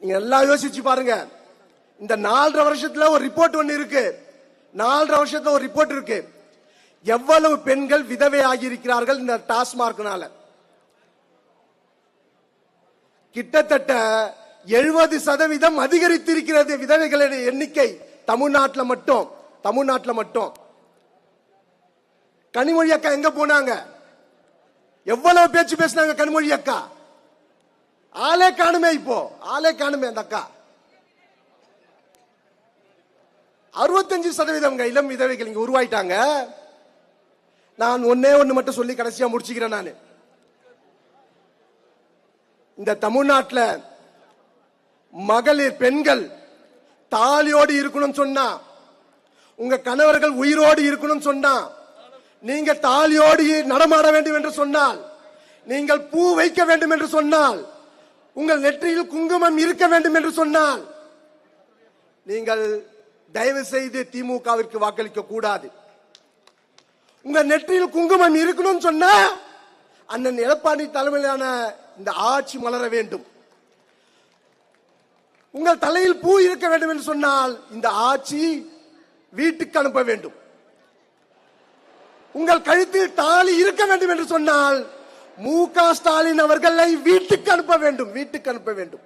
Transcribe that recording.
நீங்க எல்லாம் யோசிச்சு பாருங்க. இந்த 4.5 வருஷத்துல ஒரு ரிப்போர்ட் ஒன்னு இருக்கு. 4.5 வருஷத்துல ஒரு ரிப்போர்ட் இருக்கு. எவ்வளவு பெண்கள் விதவை ஆகியிருக்கிறார்கள் இந்த டாஸ்மார்க்னால. கிட்டத்தட்ட 70% அதிகரித்திருக்கிறது விதவைகளின் எண்ணிக்கை தமிழ்நாட்டில் மட்டும். கனிமொழி அக்கா எங்க போனாங்க? எவ்வளவு பேச்சு பேசினாங்க கனிமொழி அக்கா? ஆளே காணுமே. இப்போ ஆளே காணுமே. அந்த அக்கா 65% இளம் விதவைகள் இங்க உருவாயிட்டாங்க. நான் ஒன்னு மட்டும் சொல்லி கடைசியா முடிச்சுக்கிறேன். நான் இந்த தமிழ்நாட்டில் மகளிர் பெண்கள் தாலியோடு இருக்கணும் சொன்னா, உங்க கணவர்கள் உயிரோடு இருக்கணும் சொன்னா, நீங்க தாலியோடு நடமாட வேண்டும் என்று சொன்னால், நீங்கள் பூ வைக்க வேண்டும் என்று சொன்னால், உங்கள் நெற்றியில் குங்குமம் இருக்க வேண்டும் என்று சொன்னால், நீங்கள் தயவு செய்து திமுகவிற்கு வாக்களிக்க கூடாது. உங்க நெற்றியில் குங்குமம் இருக்கணும் சொன்னா அண்ணன் எடப்பாடி தலைமையிலான இந்த ஆட்சி மலர வேண்டும். உங்கள் தலையில் பூ இருக்க வேண்டும் என்று சொன்னால் இந்த ஆட்சி வீட்டுக்கு அனுப்ப வேண்டும். உங்கள் கழுத்தில் தாலி இருக்க வேண்டும் என்று சொன்னால் மு.க. ஸ்டாலின் அவர்களை வீட்டுக்கு அனுப்ப வேண்டும்.